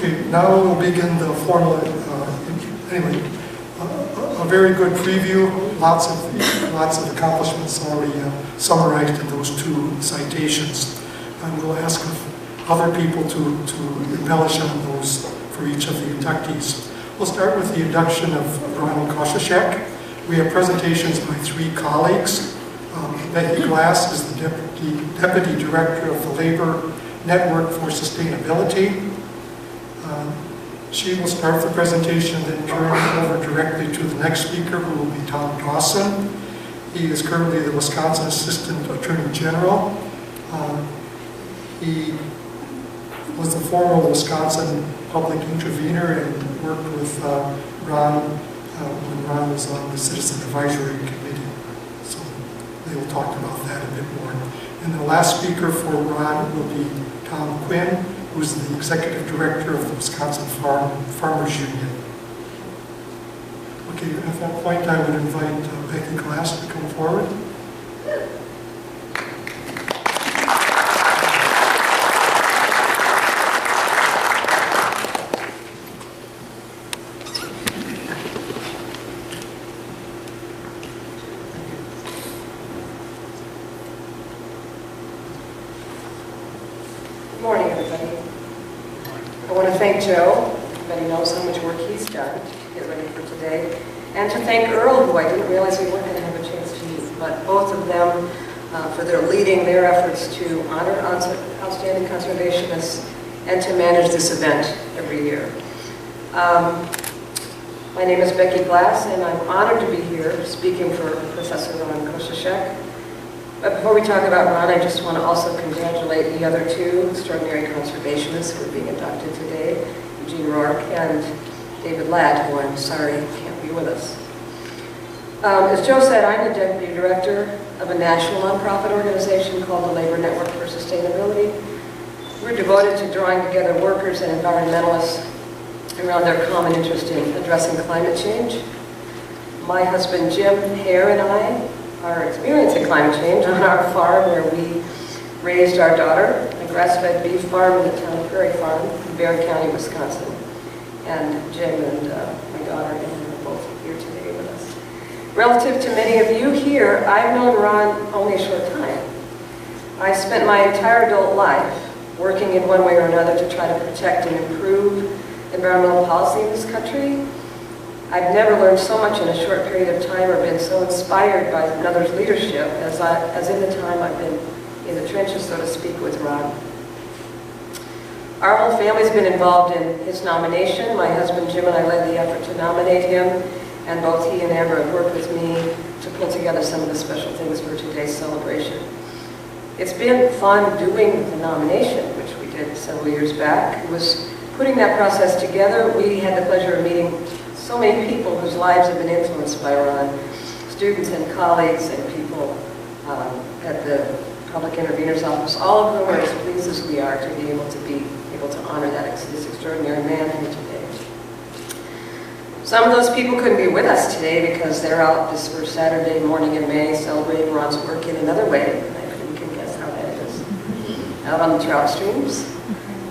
Okay, now we'll begin the formal, anyway, a very good preview, lots of accomplishments already summarized in those two citations. And we'll ask other people to embellish on those for each of the inductees. We'll start with the induction of Ron Koshoshek. We have presentations by three colleagues. Becky Glass is the Deputy Director of the Labor Network for Sustainability. She will start the presentation, then turn it over directly to the next speaker, who will be Tom Dawson. He is currently the Wisconsin Assistant Attorney General. He was the former Wisconsin public intervener and worked with Ron when Ron was on the Citizen Advisory Committee. So they will talk about that a bit more. And the last speaker for Ron will be Tom Quinn, who is the Executive Director of the Wisconsin Farmers Union. Okay, at that point I would invite Becky Glass to come forward. Good morning, everybody. I want to thank Joe. Everybody knows how much work he's done to get ready for today. And to thank Earl, who I didn't realize we weren't going to have a chance to meet, but both of them for their leading their efforts to honor outstanding conservationists and to manage this event every year. My name is Becky Glass, and I'm honored to be here speaking for Professor Ron Koshoshek. But before we talk about Ron, I just want to also congratulate the other two extraordinary conservationists who are being inducted today, Eugene Rourke and David Ladd, who I'm sorry can't be with us. As Joe said, I'm the Deputy Director of a national nonprofit organization called the Labor Network for Sustainability. We're devoted to drawing together workers and environmentalists around their common interest in addressing climate change. My husband Jim Hare and I are experiencing climate change on our farm where we raised our daughter, a grass-fed beef farm in the town of Prairie Farm in Barron County, Wisconsin. And Jim and my daughter are both here today with us. Relative to many of you here, I've known Ron only a short time. I spent my entire adult life working in one way or another to try to protect and improve environmental policy in this country. I've never learned so much in a short period of time or been so inspired by another's leadership as in the time I've been in the trenches, so to speak, with Ron. Our whole family's been involved in his nomination. My husband Jim and I led the effort to nominate him, and both he and Amber have worked with me to pull together some of the special things for today's celebration. It's been fun doing the nomination, which we did several years back. It was putting that process together. We had the pleasure of meeting so many people whose lives have been influenced by Ron, students and colleagues and people at the Public Intervener's Office, all of whom are as pleased as we are to be able to honor this extraordinary man here today. Some of those people couldn't be with us today because they're out this first Saturday morning in May celebrating Ron's work in another way, and I think you can guess how that is. Out on the trout streams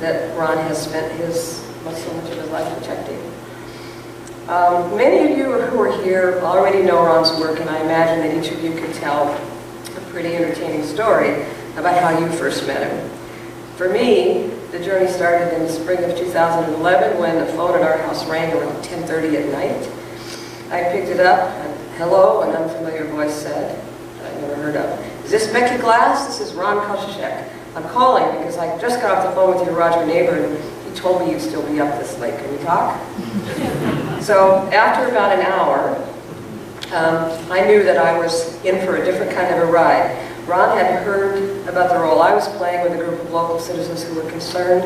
that Ron has spent so much of his life protecting. Many of you who are here already know Ron's work, and I imagine that each of you could tell a pretty entertaining story about how you first met him. For me, the journey started in the spring of 2011 when the phone at our house rang around 10:30 at night. I picked it up, and hello, an unfamiliar voice said, that I'd never heard of. Is this Becky Glass? This is Ron Koshoshek. I'm calling because I just got off the phone with your Roger neighbor, and he told me you'd still be up this late. Can we talk? So after about an hour, I knew that I was in for a different kind of a ride. Ron had heard about the role I was playing with a group of local citizens who were concerned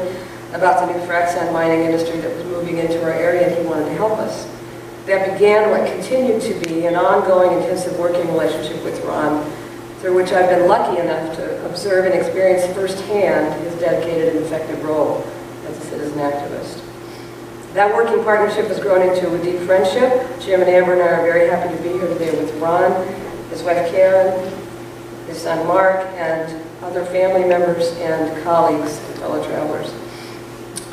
about the new frac sand mining industry that was moving into our area, and he wanted to help us. That began what continued to be an ongoing intensive working relationship with Ron, through which I've been lucky enough to observe and experience firsthand his dedicated and effective role as a citizen activist. That working partnership has grown into a deep friendship. Jim and Amber and I are very happy to be here today with Ron, his wife Karen, his son Mark, and other family members and colleagues and fellow travelers.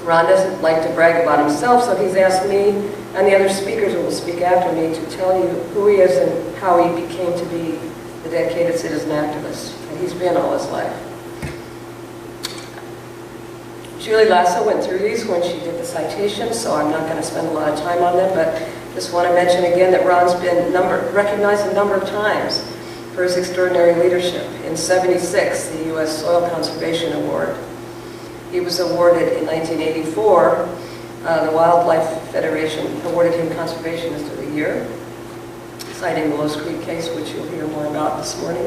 Ron doesn't like to brag about himself, so he's asked me and the other speakers who will speak after me to tell you who he is and how he became to be the dedicated citizen activist that he's been all his life. Julie Lasso went through these when she did the citations, so I'm not going to spend a lot of time on them, but just want to mention again that Ron's been recognized a number of times for his extraordinary leadership. In '76, the U.S. Soil Conservation Award. He was awarded in 1984, the Wildlife Federation awarded him Conservationist of the Year, citing the Lowe's Creek case, which you'll hear more about this morning.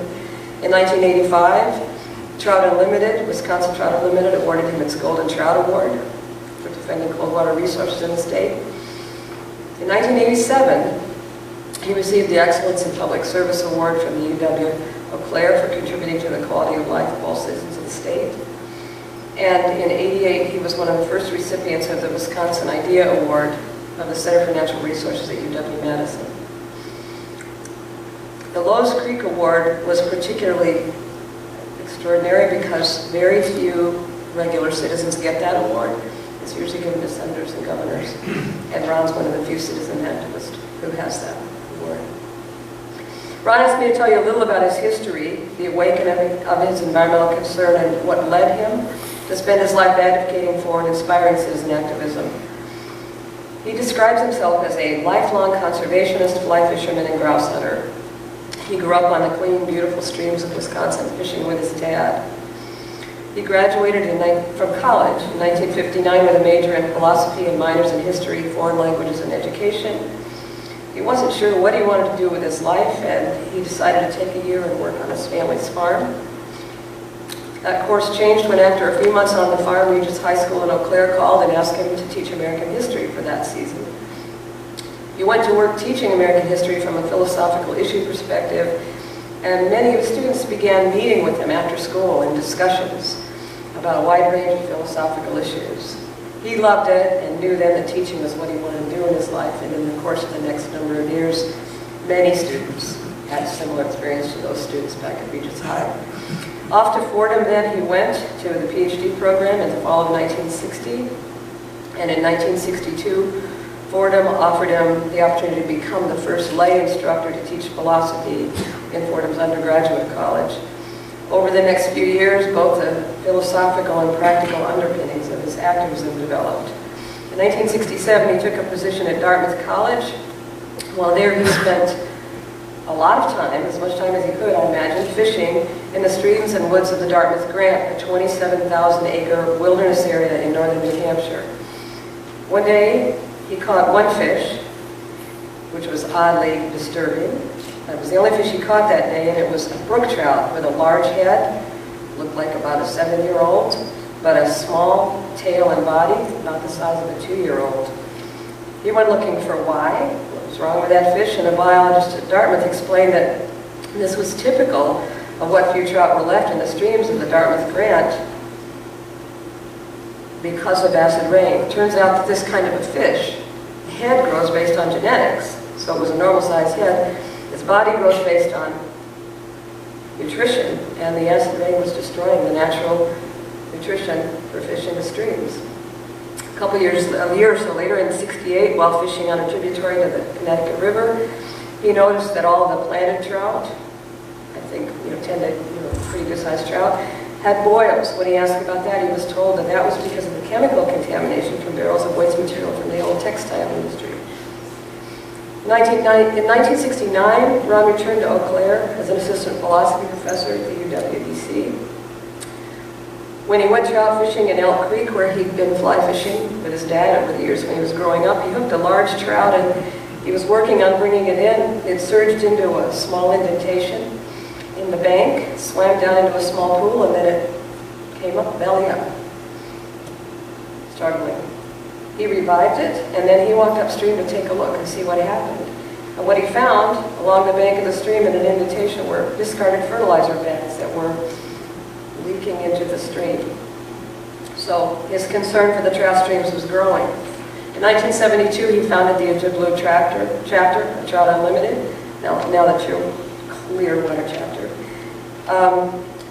In 1985, Trout Unlimited, Wisconsin Trout Unlimited awarded him its Golden Trout Award for defending cold water resources in the state. In 1987, he received the Excellence in Public Service Award from the UW-Eau Claire for contributing to the quality of life of all citizens of the state. And in '88, he was one of the first recipients of the Wisconsin Idea Award of the Center for Natural Resources at UW-Madison. The Lowe's Creek Award was particularly extraordinary because very few regular citizens get that award. It's usually given to senators and governors. And Ron's one of the few citizen activists who has that award. Ron asked me to tell you a little about his history, the awakening of his environmental concern, and what led him to spend his life advocating for and inspiring citizen activism. He describes himself as a lifelong conservationist, fly fisherman, and grouse hunter. He grew up on the clean, beautiful streams of Wisconsin, fishing with his dad. He graduated from college in 1959 with a major in philosophy and minors in history, foreign languages, and education. He wasn't sure what he wanted to do with his life, and he decided to take a year and work on his family's farm. That course changed when, after a few months on the farm, Regis High School in Eau Claire called and asked him to teach American history for that season. He went to work teaching American history from a philosophical issue perspective, and many of the students began meeting with him after school in discussions about a wide range of philosophical issues. He loved it and knew then that teaching was what he wanted to do in his life, and in the course of the next number of years, many students had a similar experience to those students back at Regis High. Off to Fordham then he went to the PhD program in the fall of 1960, and in 1962, Fordham offered him the opportunity to become the first lay instructor to teach philosophy in Fordham's undergraduate college. Over the next few years, both the philosophical and practical underpinnings of his activism developed. In 1967, he took a position at Dartmouth College. While there, he spent a lot of time, as much time as he could, I imagine, fishing in the streams and woods of the Dartmouth Grant, a 27,000-acre wilderness area in northern New Hampshire. One day, he caught one fish, which was oddly disturbing. That was the only fish he caught that day, and it was a brook trout with a large head, looked like about a 7-year-old, but a small tail and body, about the size of a 2-year-old. He went looking for why, what was wrong with that fish, and a biologist at Dartmouth explained that this was typical of what few trout were left in the streams of the Dartmouth Grant because of acid rain. It turns out that this kind of a fish, the head grows based on genetics, so it was a normal-sized head. Its body grows based on nutrition, and the acid rain was destroying the natural nutrition for fish in the streams. A year or so later, in '68, while fishing on a tributary to the Connecticut River, he noticed that all the planted trout, I think 10 pretty good-sized trout, had boils. When he asked about that, he was told that that was because of the chemical contamination from barrels of waste material from the old textile industry. In 1969, Ron returned to Eau Claire as an assistant philosophy professor at the UW-DC. When he went trout fishing in Elk Creek, where he'd been fly fishing with his dad over the years when he was growing up, he hooked a large trout, and he was working on bringing it in. It surged into a small indentation in the bank, swam down into a small pool, and then it came up belly up, struggling. He revived it, and then he walked upstream to take a look and see what happened. And what he found along the bank of the stream in an indentation were discarded fertilizer bags that were leaking into the stream. So his concern for the trout streams was growing. In 1972, he founded the Ojibwe chapter of Trout Unlimited. Now that you're clear what a chapter.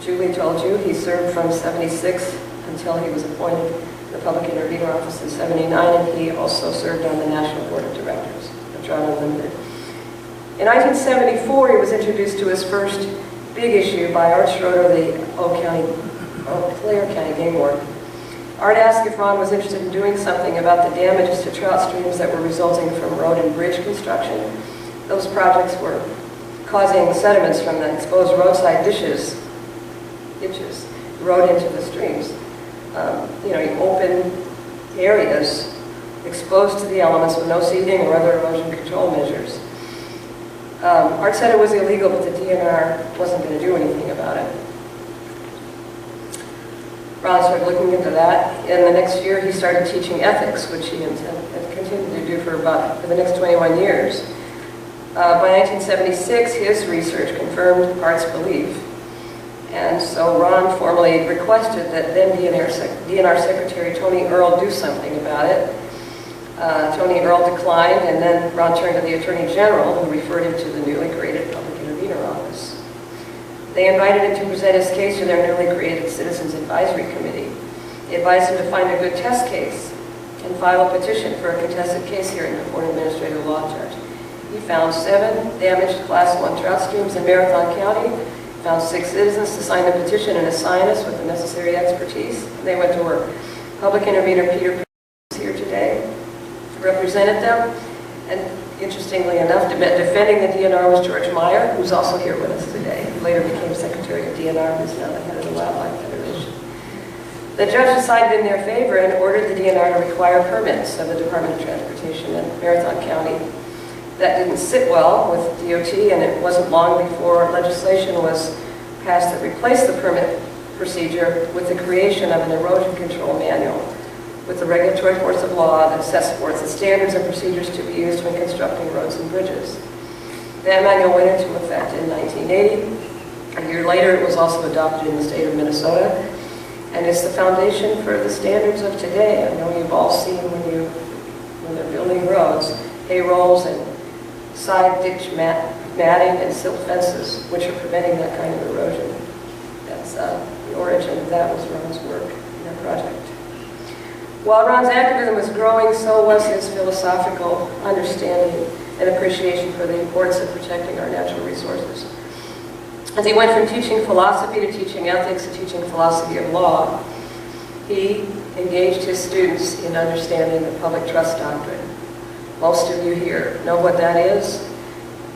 Julie told you he served from '76 until he was appointed the Public Intervenor Office in '79, and he also served on the National Board of Directors of John Unlimited. In 1974, he was introduced to his first big issue by Art Schroeder, the Clare County Game Warden. Art asked if Ron was interested in doing something about the damages to trout streams that were resulting from road and bridge construction. Those projects were causing sediments from the exposed roadside ditches rode into the streams. You open areas exposed to the elements with no seeding or other erosion control measures. Art said it was illegal, but the DNR wasn't going to do anything about it. Ron started looking into that, and the next year he started teaching ethics, which he had continued to do for the next 21 years. By 1976, his research confirmed Art's belief, and so Ron formally requested that then DNR Secretary Tony Earl do something about it. Tony Earl declined, and then Ron turned to the Attorney General, who referred him to the newly created Public Intervenor Office. They invited him to present his case to their newly created Citizens Advisory Committee. They advised him to find a good test case and file a petition for a contested case hearing before an administrative law judge. He found 7 damaged Class 1 trout streams in Marathon County, found 6 citizens to sign the petition and assign us with the necessary expertise, and they went to work. Public Intervenor Peter is here today, represented them, and interestingly enough, defending the DNR was George Meyer, who's also here with us today. He later became Secretary of DNR, who's now the head of the Wildlife Federation. The judge decided in their favor and ordered the DNR to require permits of the Department of Transportation in Marathon County. That didn't sit well with DOT, and it wasn't long before legislation was passed that replaced the permit procedure with the creation of an erosion control manual with the regulatory force of law that sets forth the standards and procedures to be used when constructing roads and bridges. That manual went into effect in 1980. A year later, it was also adopted in the state of Minnesota, and it's the foundation for the standards of today. I know you've all seen when they're building roads, hay rolls and side ditch matting and silt fences, which are preventing that kind of erosion. That's the origin of that was Ron's work in that project. While Ron's activism was growing, so was his philosophical understanding and appreciation for the importance of protecting our natural resources. As he went from teaching philosophy to teaching ethics to teaching philosophy of law, he engaged his students in understanding the public trust doctrine. Most of you here know what that is.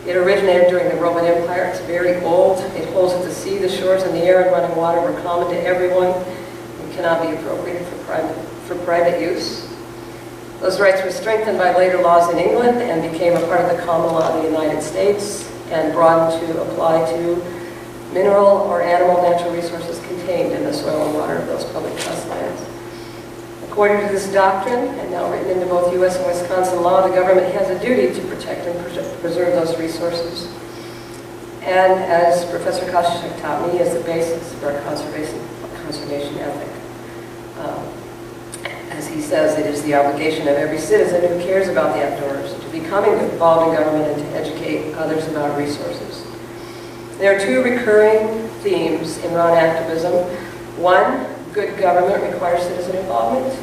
It originated during the Roman Empire. It's very old. It holds that the sea, the shores, and the air and running water were common to everyone and cannot be appropriated for private use. Those rights were strengthened by later laws in England and became a part of the common law of the United States and broadened to apply to mineral or animal natural resources contained in the soil and water of those public trust lands. According to this doctrine, and now written into both U.S. and Wisconsin law, the government has a duty to protect and preserve those resources. And as Professor Koshoshek taught me, is the basis of our conservation ethic. As he says, it is the obligation of every citizen who cares about the outdoors to become involved in government and to educate others about resources. There are 2 recurring themes in Ron activism. 1, good government requires citizen involvement,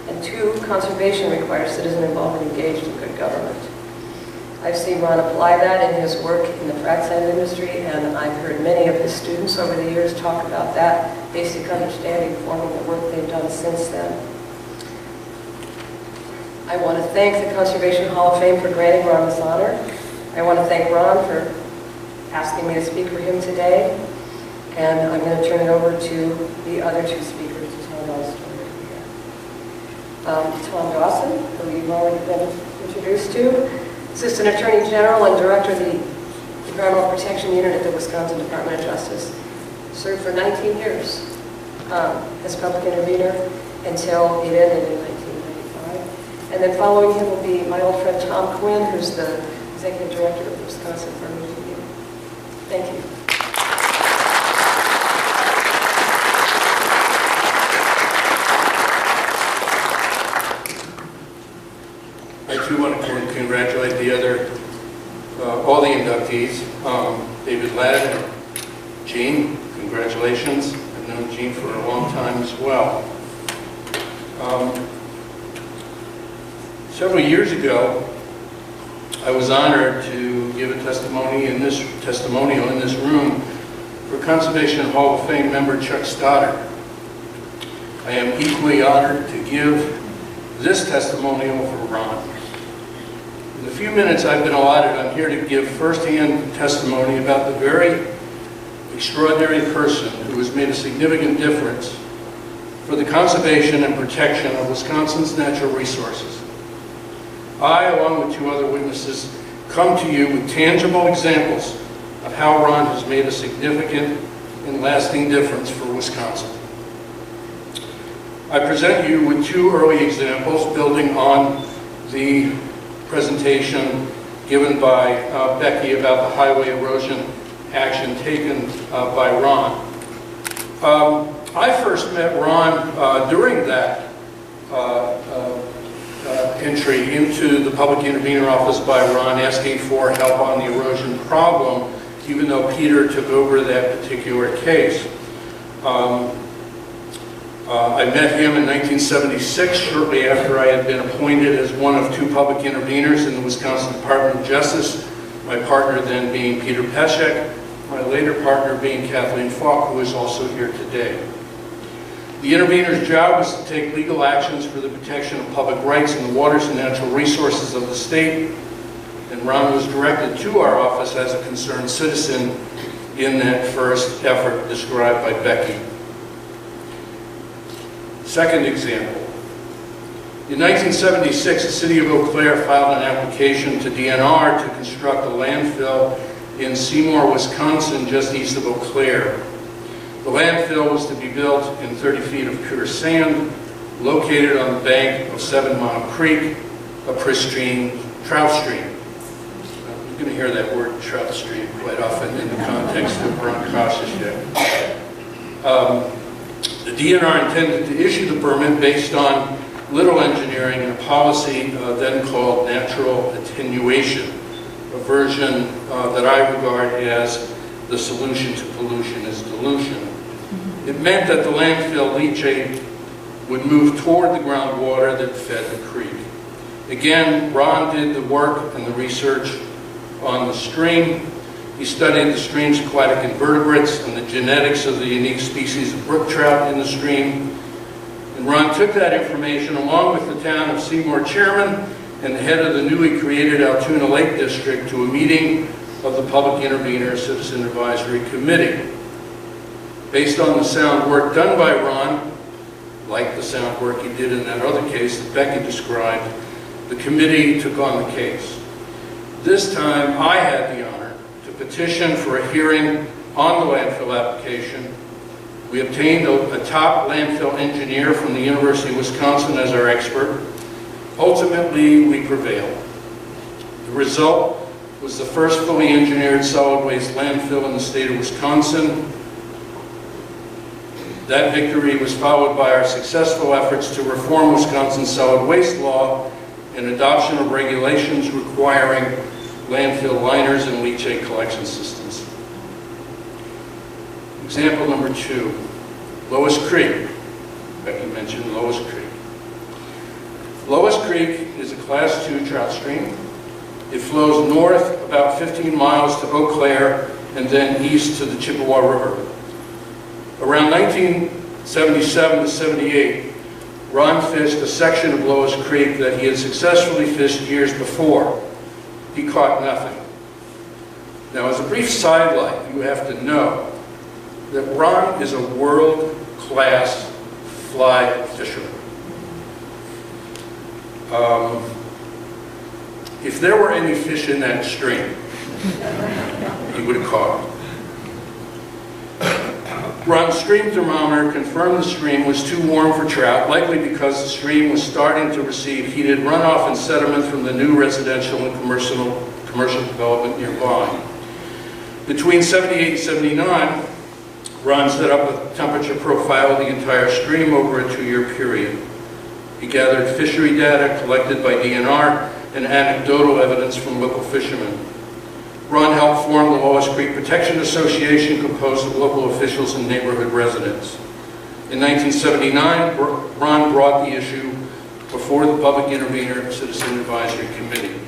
and 2, conservation requires citizen involvement engaged in good government. I've seen Ron apply that in his work in the frac sand industry, and I've heard many of his students over the years talk about that basic understanding forming the work they've done since then. I want to thank the Conservation Hall of Fame for granting Ron this honor. I want to thank Ron for asking me to speak for him today, and I'm going to turn it over to the other 2 speakers to tell their story here. Tom Dawson, who you've already been introduced to, Assistant Attorney General and Director of the Environmental Protection Unit at the Wisconsin Department of Justice. Served for 19 years as public intervener until it ended in 1995. And then following him will be my old friend Tom Quinn, who's the Executive Director of the Wisconsin Farmers Union. Thank you. I too want to congratulate the other, all the inductees, David Ladd and Gene. Congratulations. I've known Gene for a long time as well. Several years ago, I was honored to give a testimonial in this room for Conservation Hall of Fame member Chuck Stoddard. I am equally honored to give this testimonial for Ron. In the few minutes I've been allotted, I'm here to give firsthand testimony about the very extraordinary person who has made a significant difference for the conservation and protection of Wisconsin's natural resources. I, along with 2 other witnesses, come to you with tangible examples of how Ron has made a significant and lasting difference for Wisconsin. I present you with 2 early examples building on the presentation given by Becky about the highway erosion action taken by Ron. I first met Ron during that entry into the public intervenor office by Ron, asking for help on the erosion problem, even though Peter took over that particular case. I met him in 1976, shortly after I had been appointed as one of 2 public intervenors in the Wisconsin Department of Justice, my partner then being Peter Koshoshek, my later partner being Kathleen Falk, who is also here today. The intervenor's job was to take legal actions for the protection of public rights in the waters and natural resources of the state, and Ron was directed to our office as a concerned citizen in that first effort described by Becky. Second example. In 1976, the city of Eau Claire filed an application to DNR to construct a landfill in Seymour, Wisconsin, just east of Eau Claire. The landfill was to be built in 30 feet of pure sand, located on the bank of 7 Mile Creek, a pristine trout stream. You're going to hear that word, trout stream, quite often in the context of Ron Koshoshek. The DNR intended to issue the permit based on little engineering and a policy then called natural attenuation, a version that I regard as the solution to pollution is dilution. It meant that the landfill leachate would move toward the groundwater that fed the creek. Again, Ron did the work and the research on the stream. He studied the stream's aquatic invertebrates and the genetics of the unique species of brook trout in the stream. And Ron took that information along with the town of Seymour chairman and the head of the newly created Altoona Lake District to a meeting of the Public Intervenor Citizen Advisory Committee. Based on the sound work done by Ron, like the sound work he did in that other case that Becky described, the committee took on the case. This time I had the honor to petition for a hearing on the landfill application. We obtained a top landfill engineer from the University of Wisconsin as our expert. Ultimately, we prevailed. The result was the first fully engineered solid waste landfill in the state of Wisconsin. That victory was followed by our successful efforts to reform Wisconsin's solid waste law and adoption of regulations requiring landfill liners and leachate collection systems. Example number 2, Lois Creek. Becky mentioned Lois Creek. Lois Creek is a Class 2 trout stream. It flows north about 15 miles to Eau Claire and then east to the Chippewa River. Around 1977 to 78, Ron fished a section of Lois Creek that he had successfully fished years before. He caught nothing. Now, as a brief sidelight, you have to know that Ron is a world-class fly fisherman. If there were any fish in that stream, he would have caught them. Ron's stream thermometer confirmed the stream was too warm for trout, likely because the stream was starting to receive heated runoff and sediment from the new residential and commercial development nearby. Between 78 and 79, Ron set up a temperature profile of the entire stream over a 2-year period. He gathered fishery data collected by DNR and anecdotal evidence from local fishermen. Ron helped form the Lois Creek Protection Association, composed of local officials and neighborhood residents. In 1979, Ron brought the issue before the Public Intervenor Citizen Advisory Committee.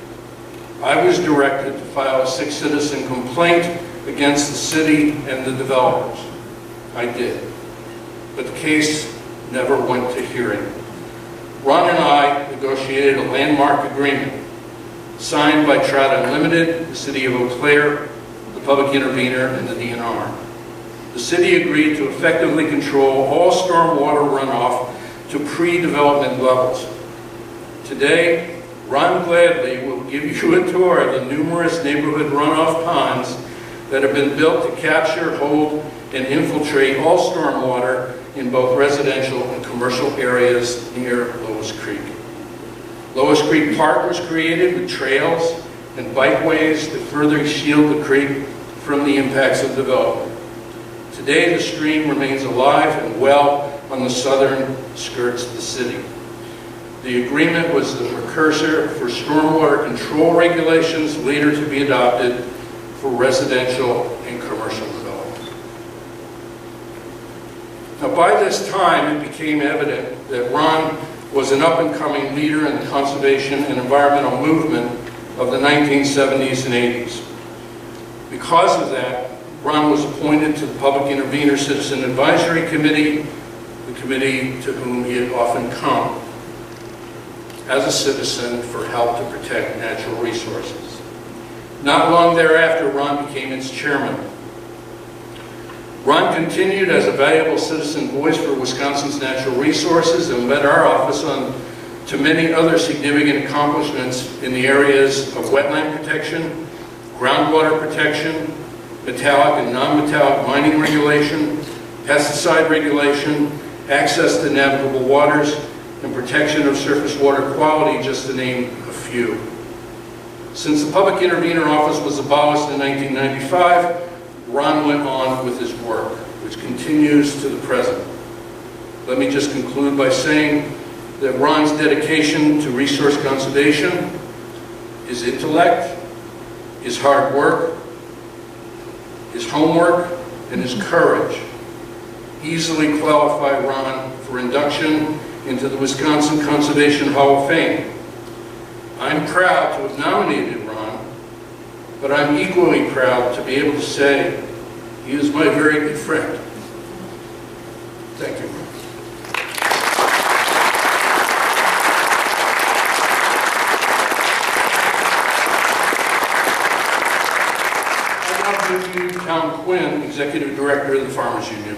I was directed to file a 6-citizen complaint against the city and the developers. I did. But the case never went to hearing. Ron and I negotiated a landmark agreement signed by Trout Unlimited, the City of Eau Claire, the Public Intervenor, and the DNR. The city agreed to effectively control all stormwater runoff to pre-development levels. Today, Ron gladly will give you a tour of the numerous neighborhood runoff ponds that have been built to capture, hold, and infiltrate all stormwater in both residential and commercial areas near Lois Creek. Lois Creek Park was created with trails and bikeways to further shield the creek from the impacts of development. Today, the stream remains alive and well on the southern skirts of the city. The agreement was the precursor for stormwater control regulations later to be adopted for residential and commercial development. Now, by this time, it became evident that Ron was an up-and-coming leader in the conservation and environmental movement of the 1970s and 80s. Because of that, Ron was appointed to the Public Intervenor Citizen Advisory Committee, the committee to whom he had often come as a citizen for help to protect natural resources. Not long thereafter, Ron became its chairman. Ron continued as a valuable citizen voice for Wisconsin's natural resources and led our office on to many other significant accomplishments in the areas of wetland protection, groundwater protection, metallic and non-metallic mining regulation, pesticide regulation, access to navigable waters, and protection of surface water quality, just to name a few. Since the Public Intervenor Office was abolished in 1995, Ron went on with his work, which continues to the present. Let me just conclude by saying that Ron's dedication to resource conservation, his intellect, his hard work, his homework, and his courage easily qualify Ron for induction into the Wisconsin Conservation Hall of Fame. I'm proud to have nominated Ron, but I'm equally proud to be able to say he is my very good friend. Thank you. I now introduce Tom Quinn, Executive Director of the Farmers Union.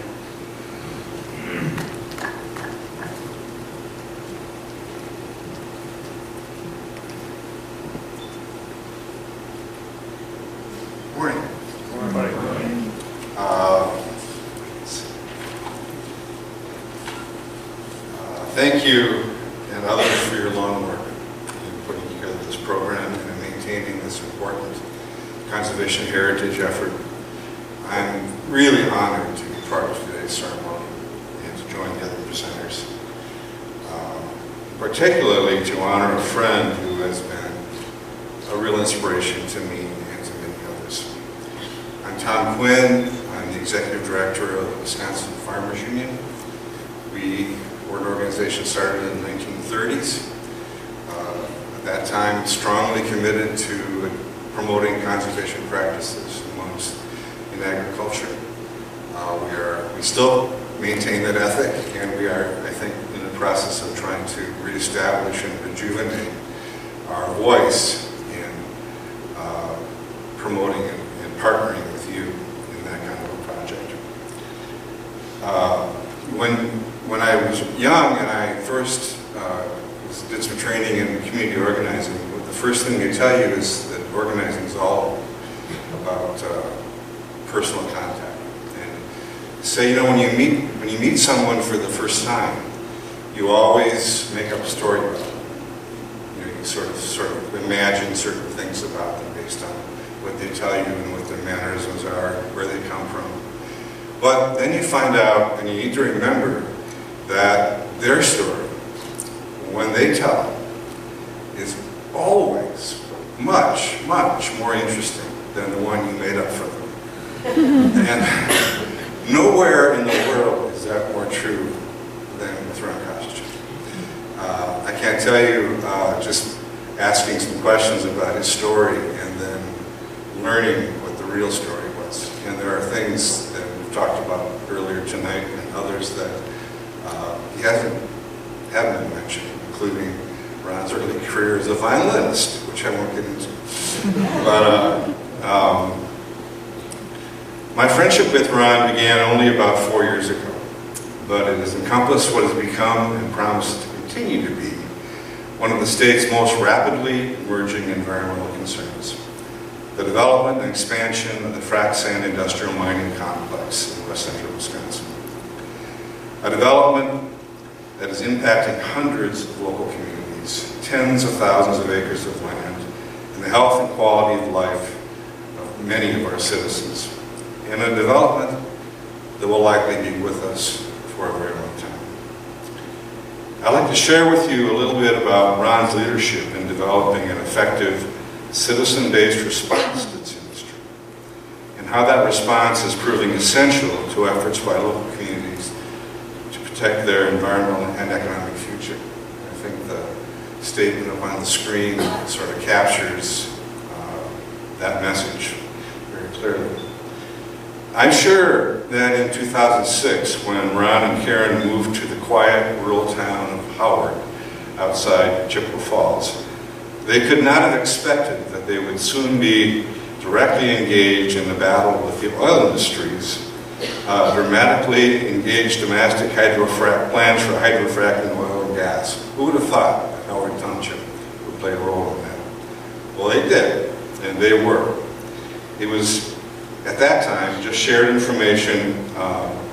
Thank you and others for your long work in putting together this program and maintaining this important conservation heritage effort. I'm really honored to be part of today's ceremony and to join the other presenters. Particularly to honor a friend who has been a real inspiration to me and to many others. I'm Tom Quinn. I'm the Executive Director of the Wisconsin Farmers Union. We're an organization started in the 1930s. At that time, strongly committed to promoting conservation practices amongst in agriculture. We still maintain that ethic, and we are, I think, in the process of trying to reestablish and rejuvenate our voice in promoting and partnering with you in that kind of a project. When I was young and I first did some training in community organizing, the first thing they tell you is that organizing is all about personal contact. And say, you know, when you meet someone for the first time, you always make up a story about them. You know, you sort of imagine certain things about them based on what they tell you and what their mannerisms are, where they come from. But then you find out, and you need to remember, that their story, when they tell it, is always much, much more interesting than the one you made up for them. And nowhere in the world is that more true can't tell you, just asking some questions about his story and then learning what the real story was. And there are things that we've talked about earlier tonight and others that he haven't been mentioned, including Ron's early career as a violinist, which I won't get into. But my friendship with Ron began only about 4 years ago, but it has encompassed what has become and promised to continue to be one of the state's most rapidly emerging environmental concerns: the development and expansion of the frac sand industrial mining complex in west central Wisconsin. A development that is impacting hundreds of local communities, tens of thousands of acres of land, and the health and quality of life of many of our citizens. And a development that will likely be with us for a very long time. I'd like to share with you a little bit about Ron's leadership in developing an effective citizen-based response to this industry, and how that response is proving essential to efforts by local communities to protect their environmental and economic future. I think the statement up on the screen sort of captures that message very clearly. I'm sure that in 2006, when Ron and Karen moved to the quiet rural town of Howard, outside Chippewa Falls, they could not have expected that they would soon be directly engaged in the battle with the oil industry's dramatically engaged domestic plans for hydrofracking oil and gas. Who would have thought that Howard Township would play a role in that? Well, they did, and they were. It was, at that time, just shared information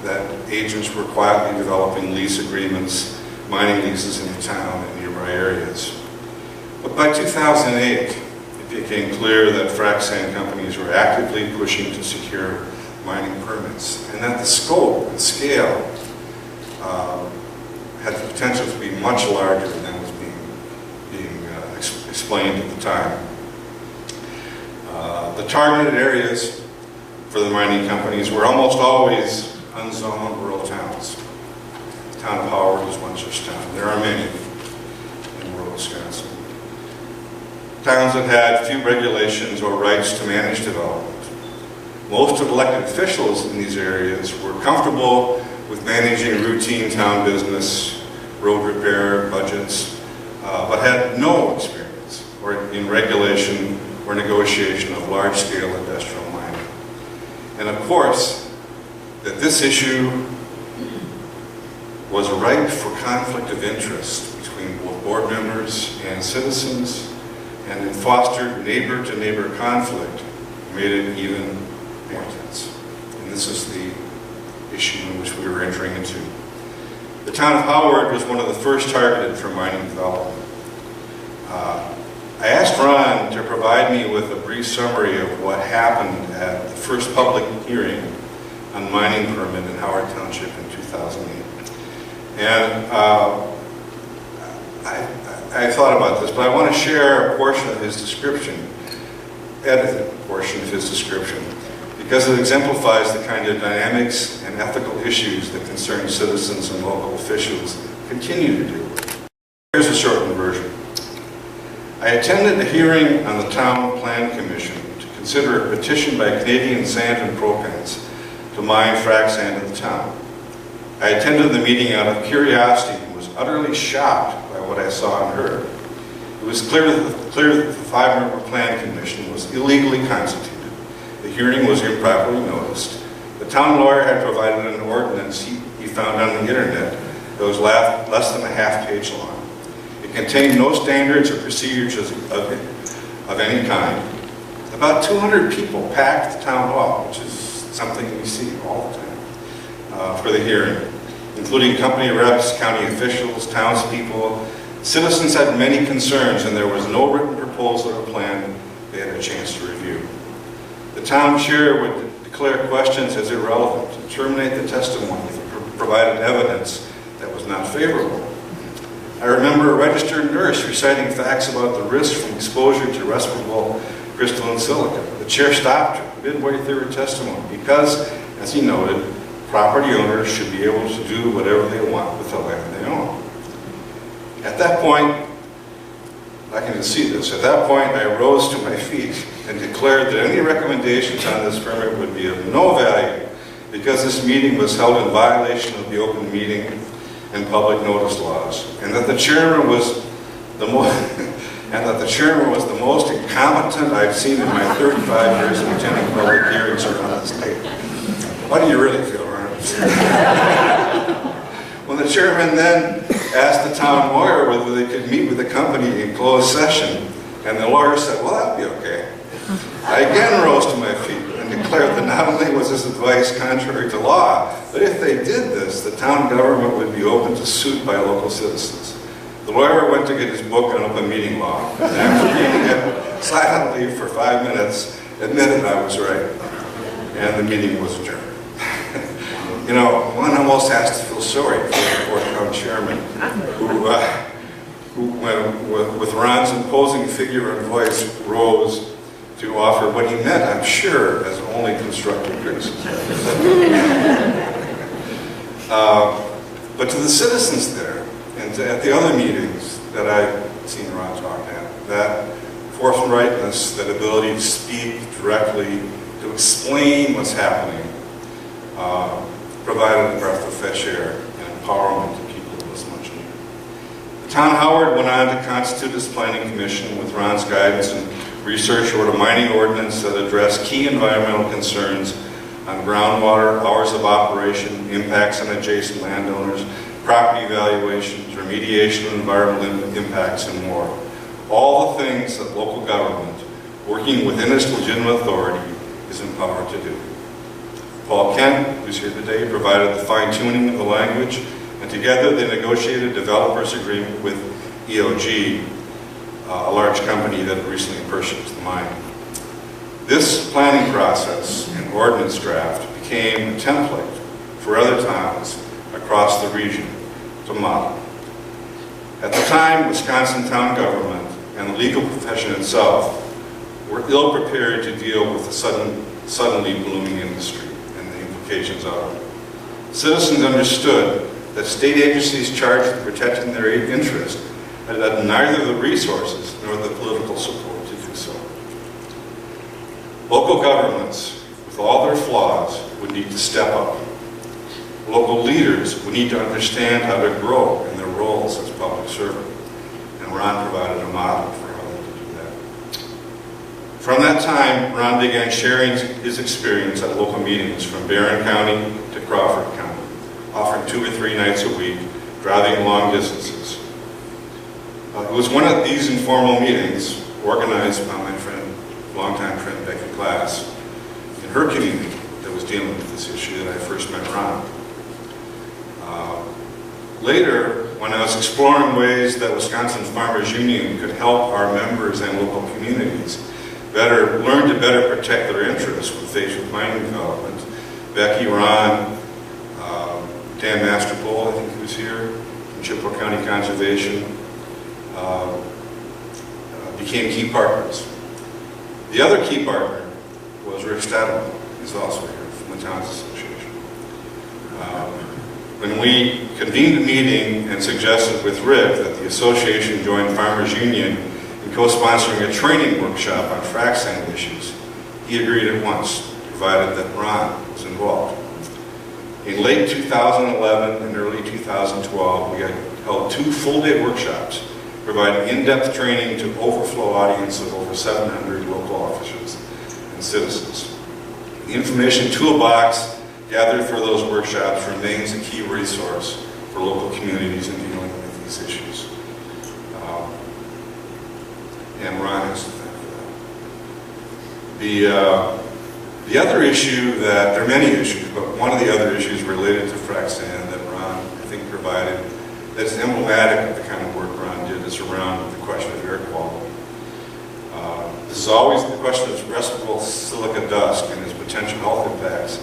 that agents were quietly developing lease agreements, mining leases in the town and nearby areas. But by 2008, it became clear that frac sand companies were actively pushing to secure mining permits, and that the scope and scale had the potential to be much larger than was being explained at the time. The targeted areas for the mining companies were almost always unzoned rural towns. The town of Howard is one such town. There are many in rural Wisconsin. Towns that had few regulations or rights to manage development. Most of the elected officials in these areas were comfortable with managing routine town business, road repair, budgets, but had no experience in regulation or negotiation of large-scale industrial mining. And of course, that this issue was ripe for conflict of interest between both board members and citizens, and it fostered neighbor-to-neighbor conflict, made it even more tense. And this is the issue in which we were entering into. The town of Howard was one of the first targeted for mining development. I asked Ron to provide me with a brief summary of what happened at the first public hearing on mining permit in Howard Township in 2008. And I thought about this, but I want to share a portion of his description, edited portion of his description, because it exemplifies the kind of dynamics and ethical issues that concerned citizens and local officials continue to deal with. Here's a shortened version. I attended a hearing on the Town Plan Commission to consider a petition by Canadian Sand and Propans to mine frac sand in the town. I attended the meeting out of curiosity and was utterly shocked by what I saw and heard. It was clear that the 5-member Plan Commission was illegally constituted. The hearing was improperly noticed. The town lawyer had provided an ordinance he found on the internet that was less than a half-page long. It contained no standards or procedures of any kind. About 200 people packed the town hall, which is something we see all the time, for the hearing, including company reps, county officials, townspeople. Citizens had many concerns, and there was no written proposal or plan they had a chance to review. The town chair would declare questions as irrelevant and terminate the testimony if it provided evidence that was not favorable. I remember a registered nurse reciting facts about the risk from exposure to respirable crystalline silica. The chair stopped her midway through her testimony because, as he noted, property owners should be able to do whatever they want with the land they own. At that point, I can just see this. At that point, I rose to my feet and declared that any recommendations on this permit would be of no value because this meeting was held in violation of the open meeting and public notice laws, and that the chairman was the most incompetent I've seen in my 35 years of attending public hearings around the state. How do you really feel, Ronald? When the chairman then asked the town lawyer whether they could meet with the company in closed session, and the lawyer said, well, that'd be okay. I again rose to my feet and declared that not only was this advice contrary to law, but if they did this, the town government would be open to suit by local citizens. The lawyer went to get his book on open meeting law, and after reading it silently for 5 minutes, admitted I was right, and the meeting was adjourned. You know, one almost has to feel sorry for the poor town chairman, who with Ron's imposing figure and voice, rose to offer what he meant, I'm sure, as only constructive criticism. But to the citizens there, and at the other meetings that I've seen Ron talk at, that forthrightness, that ability to speak directly, to explain what's happening, provided a breath of fresh air and empowerment to people who was much needed. The town Howard went on to constitute its planning commission with Ron's guidance and research wrote a mining ordinance that addressed key environmental concerns on groundwater, hours of operation, impacts on adjacent landowners, property valuations, remediation of environmental impacts, and more. All the things that local government, working within its legitimate authority, is empowered to do. Paul Kent, who's here today, provided the fine-tuning of the language, and together they negotiated a developer's agreement with EOG, a large company that recently purchased the mine. This planning process and ordinance draft became a template for other towns across the region to model. At the time, Wisconsin town government and the legal profession itself were ill-prepared to deal with the suddenly blooming industry and the implications of it. Citizens understood that state agencies charged with protecting their interest had neither the resources nor the political support to do so. Local governments, with all their flaws, would need to step up. Local leaders would need to understand how to grow in their roles as public servant, and Ron provided a model for how they could do that. From that time, Ron began sharing his experience at local meetings from Barron County to Crawford County, offering 2 or 3 nights a week, driving long distances. It was one of these informal meetings, organized by my friend, longtime friend Becky Glass, in her community that was dealing with this issue that I first met Ron. Later, when I was exploring ways that Wisconsin Farmers Union could help our members and local communities learn to better protect their interests when faced with mining development, Becky, Ron, Dan Masterpole, I think he was here, from Chippewa County Conservation, became key partners. The other key partner was Rick Stadelman. He's also here from the Towns Association. When we convened a meeting and suggested with Rick that the association join Farmers Union in co-sponsoring a training workshop on frac sand issues, he agreed at once, provided that Ron was involved. In late 2011 and early 2012, we had held 2 full-day workshops providing in-depth training to overflow audience of over 700 local officials and citizens. The information toolbox gathered for those workshops remains a key resource for local communities in dealing with these issues. And Ron has to thank for that. The other issue that, there are many issues, but one of the other issues related to frac sand that Ron, I think, provided that's emblematic of the kind of work Ron did is around the question of air quality. This is always the question of respirable silica dust and its potential health impacts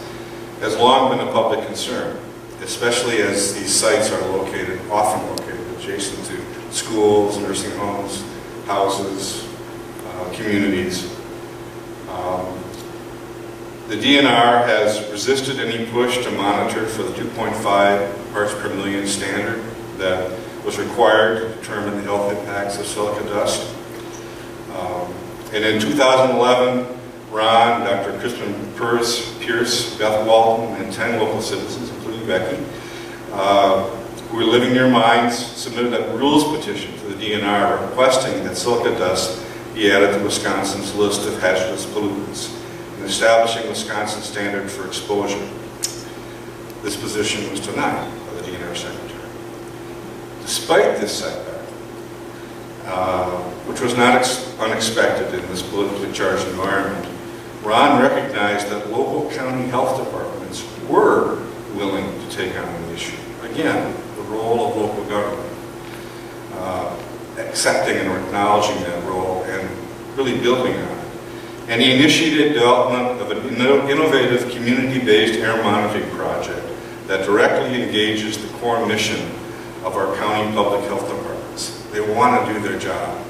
has long been a public concern, especially as these sites are often located adjacent to schools, nursing homes, houses, communities. The DNR has resisted any push to monitor for the 2.5 parts per million standard that was required to determine the health impacts of silica dust. And in 2011, Ron, Dr. Crispin Pierce, Beth Walton, and 10 local citizens, including Becky, who were living near mines, submitted a rules petition to the DNR requesting that silica dust be added to Wisconsin's list of hazardous pollutants and establishing Wisconsin's standard for exposure. This position was denied by the DNR secretary. Despite this setback, which was not unexpected in this politically charged environment, Ron recognized that local county health departments were willing to take on the issue. Again, the role of local government, accepting and acknowledging that role and really building on it. And he initiated development of an innovative community-based air monitoring project that directly engages the core mission of our county public health departments. They want to do their job.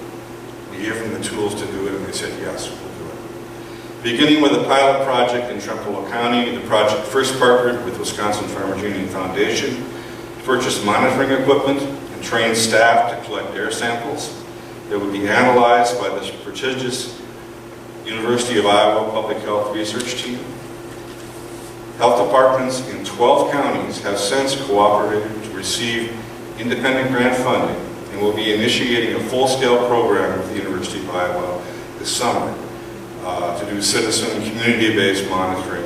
We gave them the tools to do it, and they said, yes, we'll do it. Beginning with a pilot project in Trempealeau County, the project first partnered with Wisconsin Farmers Union Foundation to purchase monitoring equipment and train staff to collect air samples that would be analyzed by the prestigious University of Iowa Public Health Research Team. Health departments in 12 counties have since cooperated to receive independent grant funding and will be initiating a full-scale program with the University of Iowa this summer to do citizen and community-based monitoring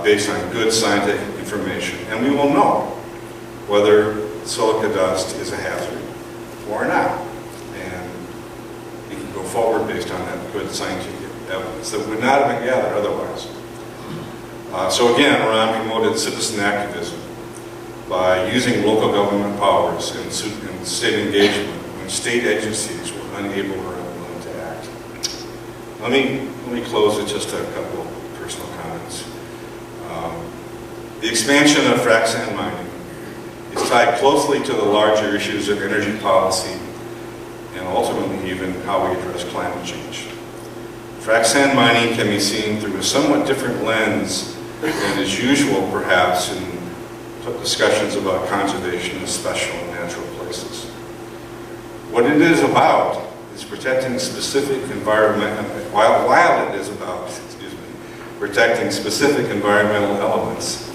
based on good scientific information. And we will know whether silica dust is a hazard or not. And we can go forward based on that good scientific evidence that would not have been gathered otherwise. So again, Ron promoted citizen activism by using local government powers and state engagement when state agencies were unable or unwilling to act. Let me close with just a couple of personal comments. The expansion of frac sand mining is tied closely to the larger issues of energy policy and ultimately even how we address climate change. Frac sand mining can be seen through a somewhat different lens than is usual, perhaps, in discussions about conservation of special and natural places. What it is about is protecting specific environmental, while it is about, protecting specific environmental elements,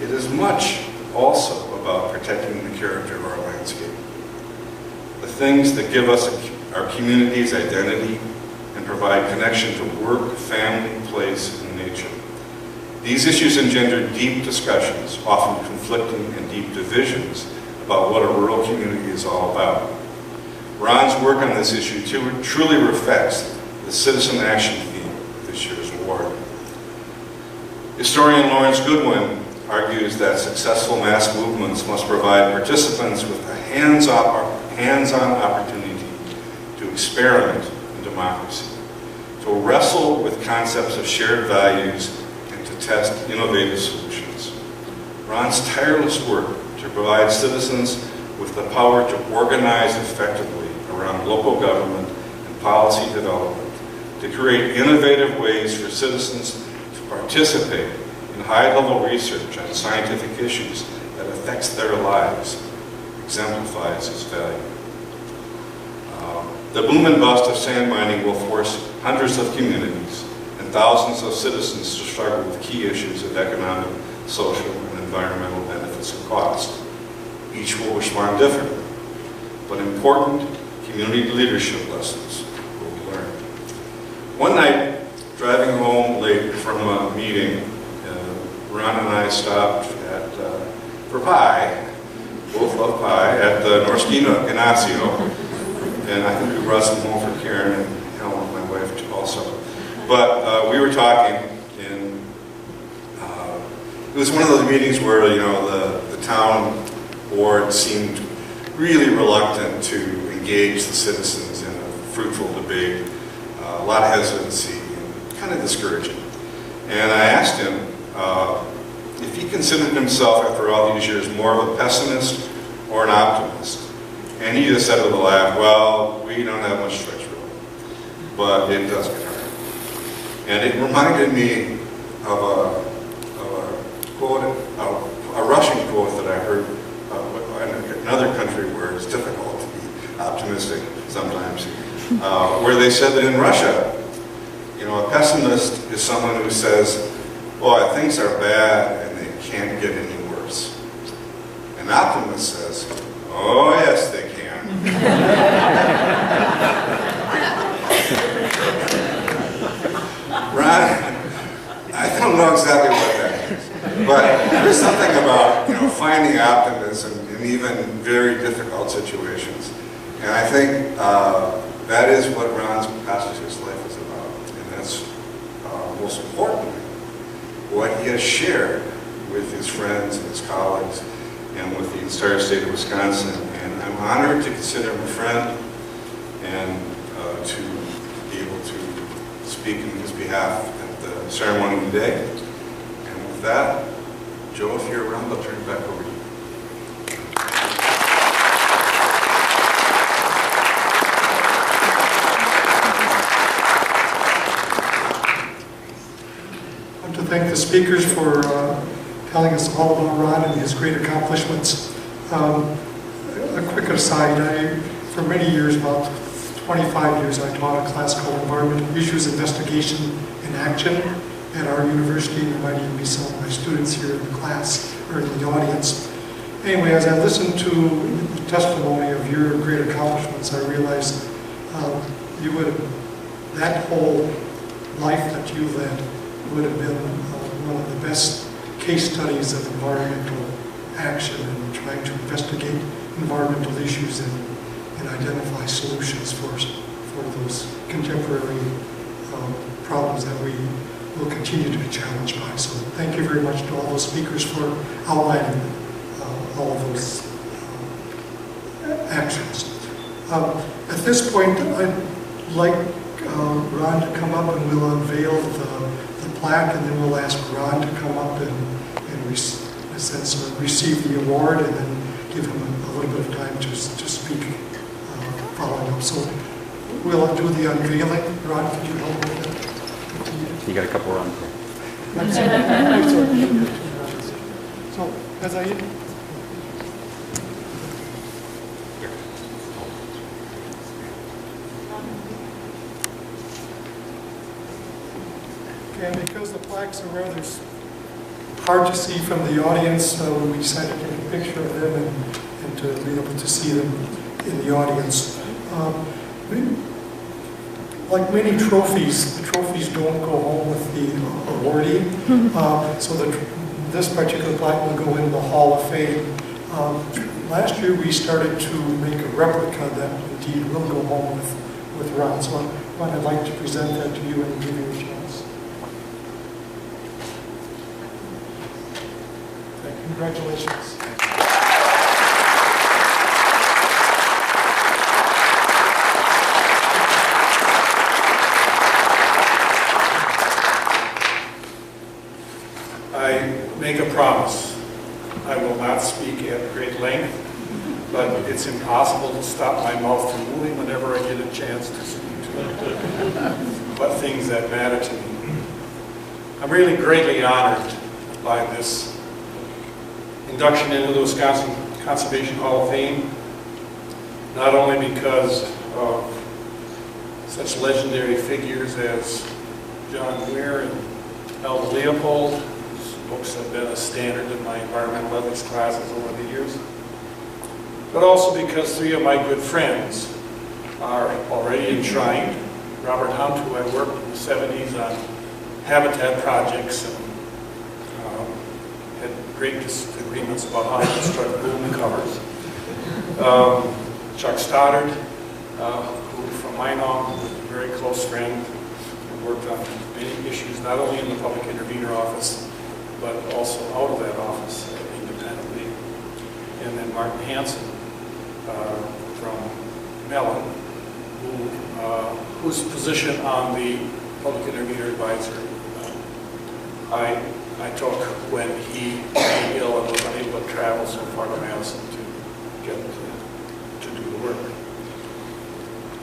it is much also about protecting the character of our landscape. The things that give us our community's identity and provide connection to work, family, place, and nature. These issues engender deep discussions, often conflicting and deep divisions about what a rural community is all about. Ron's work on this issue truly reflects the citizen action theme of this year's award. Historian Lawrence Goodwin argues that successful mass movements must provide participants with a hands-on opportunity to experiment in democracy, to wrestle with concepts of shared values, test innovative solutions. Ron's tireless work to provide citizens with the power to organize effectively around local government and policy development, to create innovative ways for citizens to participate in high-level research on scientific issues that affects their lives, exemplifies his value. The boom and bust of sand mining will force hundreds of communities thousands of citizens to struggle with key issues of economic, social, and environmental benefits and cost. Each will respond differently, but important community leadership lessons will be learned. One night, driving home late from a meeting, Ron and I stopped for pie, both love pie, at the Norskino Ignacio, and I think we brought some home for Karen and Helen, my wife, also. But we were talking, and it was one of those meetings where, the town board seemed really reluctant to engage the citizens in a fruitful debate, a lot of hesitancy, and kind of discouraging. And I asked him if he considered himself, after all these years, more of a pessimist or an optimist. And he just said with a laugh, well, we don't have much choice really, but it does get hard. And it reminded me of a quote, a Russian quote that I heard in another country where it's optimistic sometimes, where they said that in Russia, you know, a pessimist is someone who says, boy, things are bad and they can't get any worse. An optimist says, oh yes, they can. Ron, I don't know exactly what that means, but there's something about, you know, finding optimism in even very difficult situations. And I think that is what Ron's pastor's life is about. And that's most importantly what he has shared with his friends and his colleagues and with the entire state of Wisconsin. And I'm honored to consider him a friend and to be able to speak on his behalf at the ceremony today. And with that, Joe, if you're around, I'll turn it back over to you. I want to thank the speakers for telling us all about Ron and his great accomplishments. A quick aside, for many years, about 25 years, I taught a class called Environmental Issues Investigation in Action at our university. There might even be some of my students here in the class or in the audience. Anyway, as I listened to the testimony of your great accomplishments, I realized that whole life that you led would have been one of the best case studies of environmental action and trying to investigate environmental issues and identify solutions for those contemporary problems that we will continue to be challenged by. So thank you very much to all those speakers for outlining all of those actions. At this point, I'd like Ron to come up and we'll unveil the plaque, and then we'll ask Ron to come up and in a sense, receive the award, and then give him a little bit of time to speak following up. So we'll do the unveiling. Ron, could you help with that? You got a couple Ron. So as I and because the plaques are rather hard to see from the audience, we decided to take a picture of them and to be able to see them in the audience. Like many trophies, the trophies don't go home with the awardee, so this particular plaque will go in the Hall of Fame. Last year we started to make a replica that indeed will go home with Ron, so I'd like to present that to you and give you a chance. Congratulations. I make a promise. I will not speak at great length, but it's impossible to stop my mouth from moving whenever I get a chance to speak to but things that matter to me. I'm really greatly honored by this induction into the Wisconsin Conservation Hall of Fame, not only because of such legendary figures as John Muir and Alva Leopold, whose books have been a standard in my environmental ethics classes over the years, but also because three of my good friends are already enshrined. Robert Hunt, who I worked in the 70s on habitat projects and had great disagreements about how to construct boom covers. Chuck Stoddard, who from Minong was a very close friend, and worked on many issues, not only in the public intervenor office, but also out of that office independently. And then Martin Hansen from Mellon, whose position on the public intervenor advisory I took when he became ill and was unable to travel so far to Madison to get to do the work.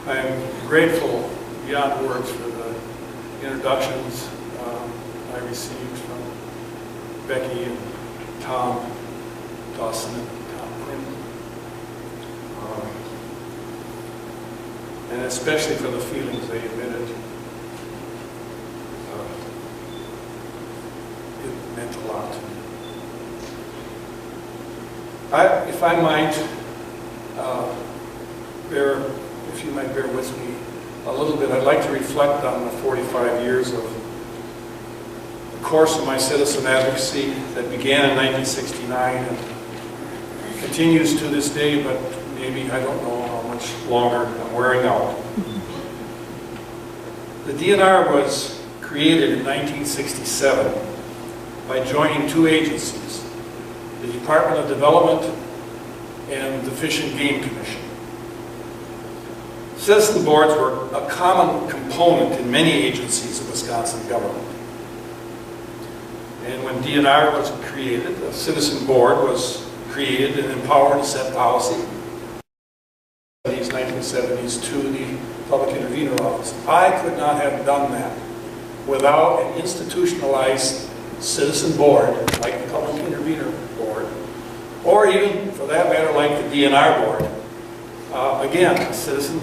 I am grateful beyond words for the introductions I received from Becky and Tom Dawson and Tom Quinn. and especially for the feelings they emitted. It meant a lot to me. If I might, if you might bear with me a little bit, I'd like to reflect on the 45 years of the course of my citizen advocacy that began in 1969 and continues to this day, but maybe I don't know how much longer I'm wearing out. The DNR was created in 1967 by joining two agencies, the Department of Development and the Fish and Game Commission. Citizen boards were a common component in many agencies of Wisconsin government. And when DNR was created, a citizen board was created and empowered to set policy. In the 1970s to the Public Intervenor Office. I could not have done that without an institutionalized citizen board like the Public Intervenor Board, or even, for that matter, like the DNR Board. Again, a citizen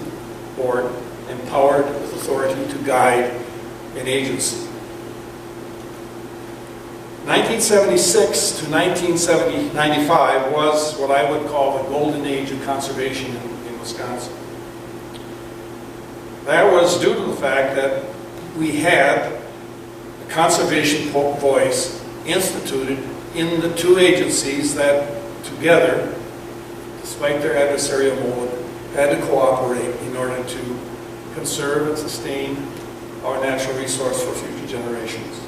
board empowered with authority to guide an agency. 1976 to 1995 was what I would call the golden age of conservation in Wisconsin. That was due to the fact that we had a conservation voice instituted in the two agencies that together, despite their adversarial mode, had to cooperate in order to conserve and sustain our natural resource for future generations.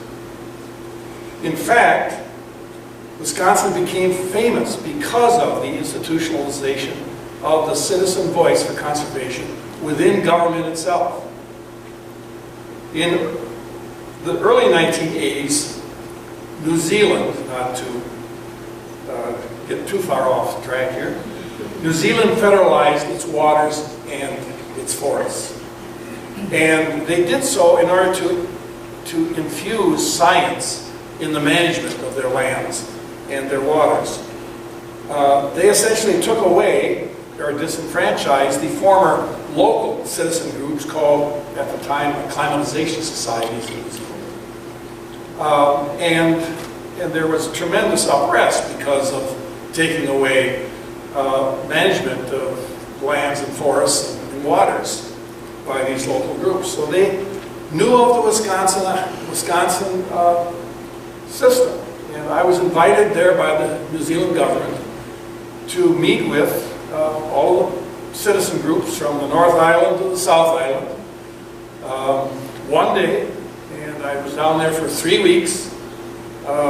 In fact, Wisconsin became famous because of the institutionalization of the citizen voice for conservation within government itself. In the early 1980s, New Zealand, not to get too far off track here, New Zealand federalized its waters and its forests. And they did so in order to infuse science in the management of their lands and their waters. They essentially took away or disenfranchised the former local citizen groups called, at the time, acclimatization societies in New Zealand. And there was tremendous unrest because of taking away management of lands and forests and waters by these local groups. So they knew of the Wisconsin system. And I was invited there by the New Zealand government to meet with all the citizen groups from the North Island to the South Island one day, and I was down there for 3 weeks,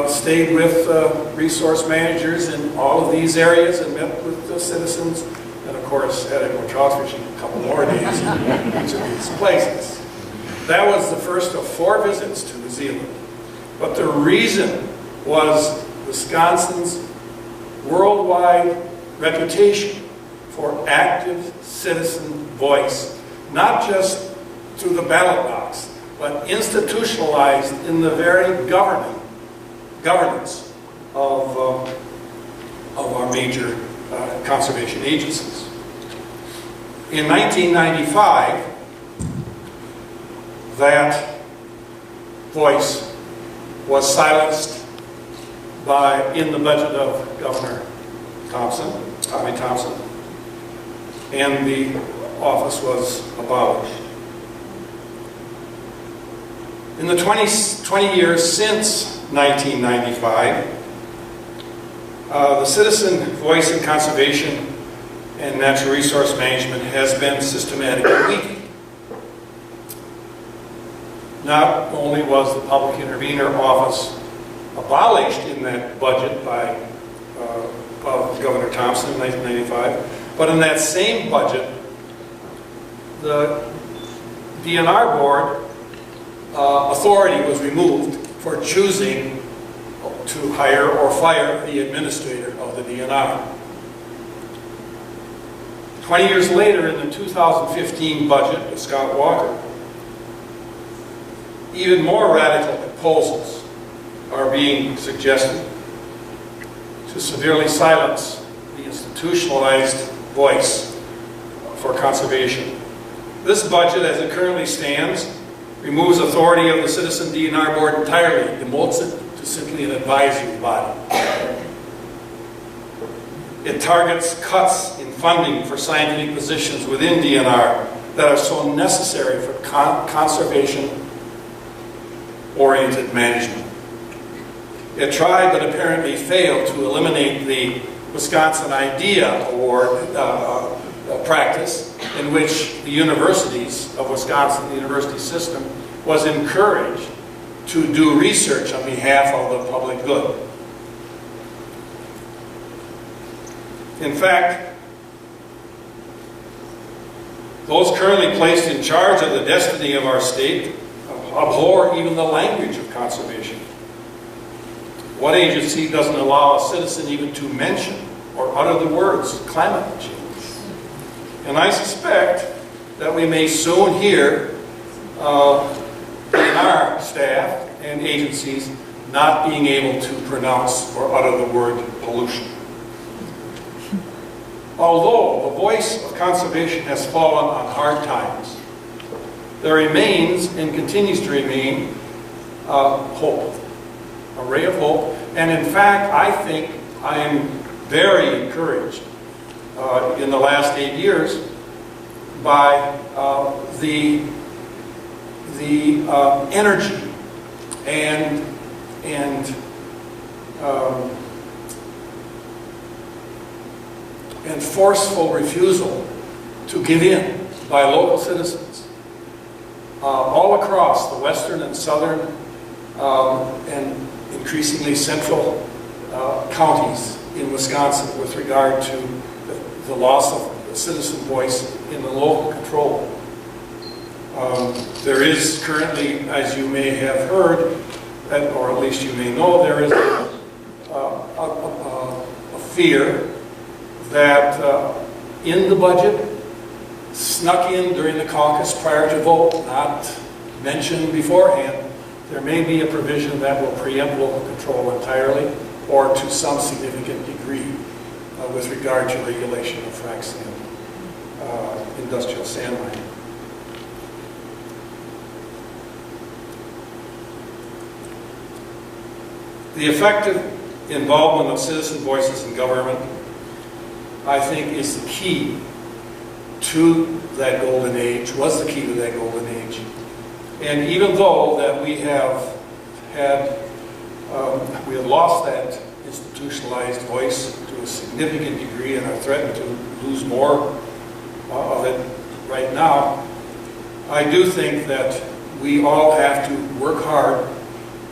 stayed with resource managers in all of these areas and met with the citizens, and of course had to go trout fishing a couple more days in each of these places. That was the first of 4 visits to New Zealand. But the reason was Wisconsin's worldwide reputation for active citizen voice, not just through the ballot box, but institutionalized in the very governance of our major conservation agencies. In 1995, that voice was silenced in the budget of Governor Tommy Thompson, and the office was abolished. In the 20 years since 1995, the citizen voice in conservation and natural resource management has been systematically weakened. Not only was the Public Intervenor Office abolished in that budget by Governor Thompson in 1995, but in that same budget, the DNR board authority was removed for choosing to hire or fire the administrator of the DNR. 20 years later, in the 2015 budget of Scott Walker, even more radical proposals are being suggested to severely silence the institutionalized voice for conservation. This budget, as it currently stands, removes authority of the Citizen DNR Board entirely, demotes it to simply an advisory body. It targets cuts in funding for scientific positions within DNR that are so necessary for conservation-oriented management. It tried but apparently failed to eliminate the Wisconsin Idea Award practice, in which the universities of Wisconsin, the university system, was encouraged to do research on behalf of the public good. In fact, those currently placed in charge of the destiny of our state abhor even the language of conservation. What agency doesn't allow a citizen even to mention or utter the words climate change? And I suspect that we may soon hear DNR staff and agencies not being able to pronounce or utter the word pollution. Although the voice of conservation has fallen on hard times, there remains and continues to remain hope, a ray of hope. And in fact, I think I am very encouraged in the last 8 years by the energy and forceful refusal to give in by local citizens all across the western and southern and increasingly central counties in Wisconsin with regard to the loss of the citizen voice in the local control. There is currently, as you may have heard, or at least you may know, there is a fear that in the budget, snuck in during the caucus prior to vote, not mentioned beforehand, there may be a provision that will preempt local control entirely or to some significant degree with regard to regulation of frac sand, industrial sand mining. The effective involvement of citizen voices in government, I think, is the key to that golden age, was the key to that golden age. And even though that we have lost that institutionalized voice to a significant degree and are threatened to lose more of it right now, I do think that we all have to work hard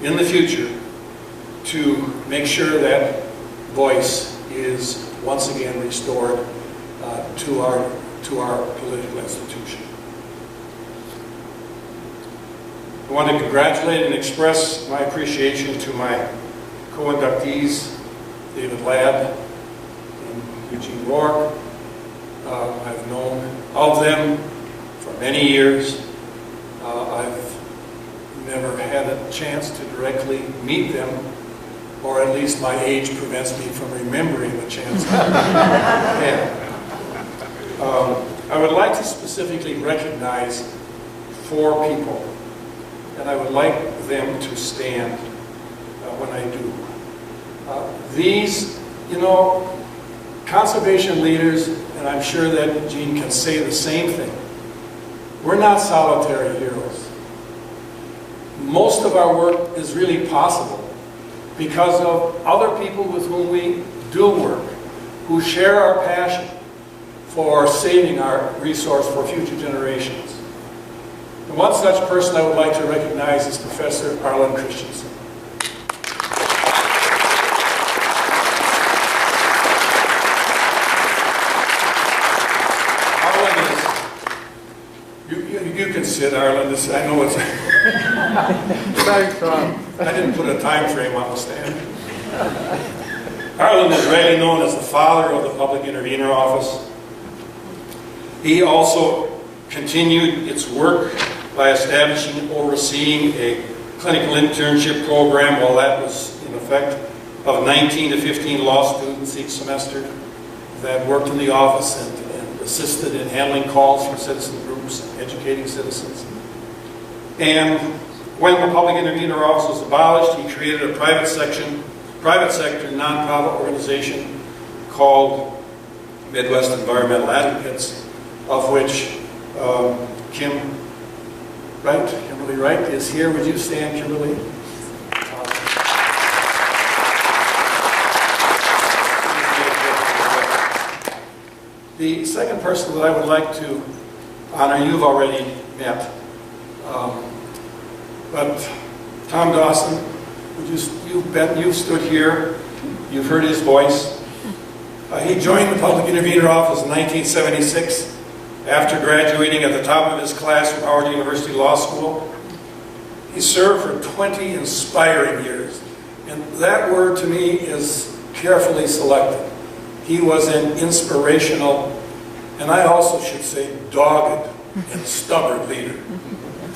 in the future to make sure that voice is once again restored to our political institution. I want to congratulate and express my appreciation to my co-inductees, David Ladd and Eugene Rourke. I've known of them for many years. I've never had a chance to directly meet them, or at least my age prevents me from remembering the chance I had. I would like to specifically recognize 4 people, and I would like them to stand when I do. These, conservation leaders, and I'm sure that Gene can say the same thing, we're not solitary heroes. Most of our work is really possible because of other people with whom we do work, who share our passion for saving our resource for future generations. And one such person I would like to recognize is Professor Arlen Christensen. You can sit, Arlen. I know it's... Thanks, Ron. I didn't put a time frame on the stand. Arlen is rightly known as the father of the Public Intervenor Office. He also continued its work by establishing and overseeing a clinical internship program while that was in effect of 19 to 15 law students each semester that worked in the office and assisted in handling calls from citizen groups and educating citizens. And when the public intervener office was abolished, he created a private sector nonprofit organization called Midwest Environmental Advocates, of which Kimberly Wright is here. Would you stand, Kimberly? The second person that I would like to honor, you've already met, but Tom Dawson, you've stood here, you've heard his voice. He joined the Public Intervener Office in 1976 after graduating at the top of his class from Howard University Law School. He served for 20 inspiring years, and that word to me is carefully selected. He was an inspirational, and I also should say dogged and stubborn leader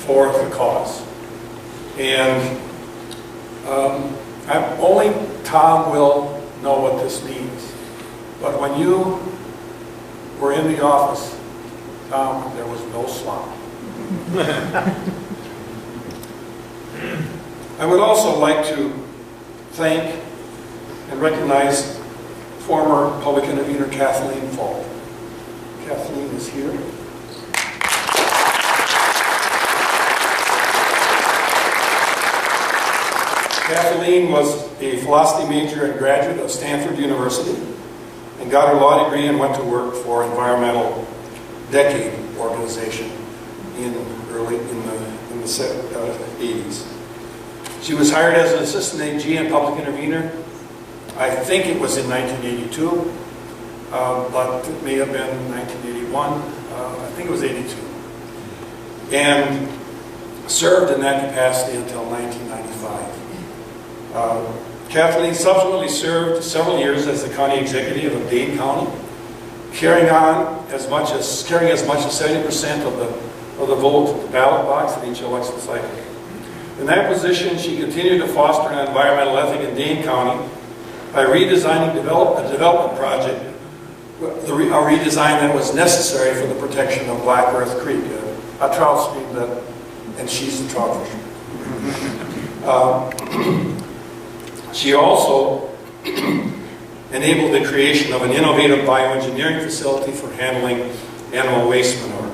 for the cause. And only Tom will know what this means. But when you were in the office, Tom, there was no slump. I would also like to thank and recognize former public intervener Kathleen Falk. Kathleen is here. Kathleen was a philosophy major and graduate of Stanford University and got her law degree and went to work for Environmental Decade organization in the 80s. She was hired as an assistant AG and public intervener. I think it was in 1982, but it may have been 1981. I think it was 82. And served in that capacity until 1995. Kathleen subsequently served several years as the county executive of Dane County, carrying as much as 70% of the vote at the ballot box in each election cycle. In that position, she continued to foster an environmental ethic in Dane County by redesigning a development project, a redesign that was necessary for the protection of Black Earth Creek, a trout stream and she's a trout fisher. She also enabled the creation of an innovative bioengineering facility for handling animal waste manure.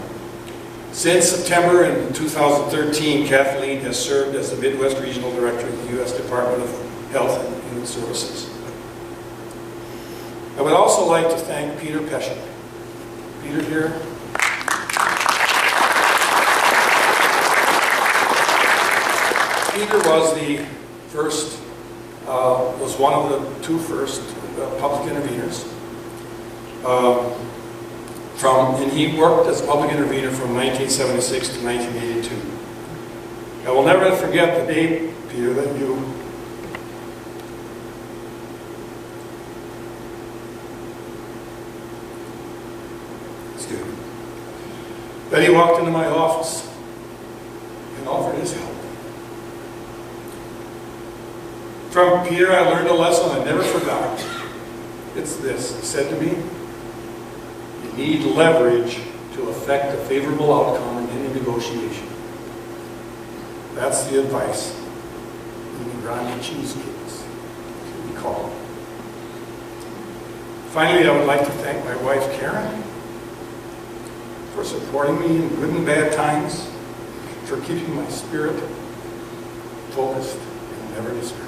Since September in 2013, Kathleen has served as the Midwest Regional Director of the U.S. Department of Health and Human Services. I would also like to thank Peter Peschek. Peter here. Peter was one of the two first public interveners. And he worked as a public intervener from 1976 to 1982. I will never forget the day, Peter, that he walked into my office and offered his help. From Peter, I learned a lesson I never forgot. It's this. He said to me, you need leverage to affect a favorable outcome in any negotiation. That's the advice in the Grande cheesecakes, we call them. Finally, I would like to thank my wife, Karen, for supporting me in good and bad times, for keeping my spirit focused and never discouraged.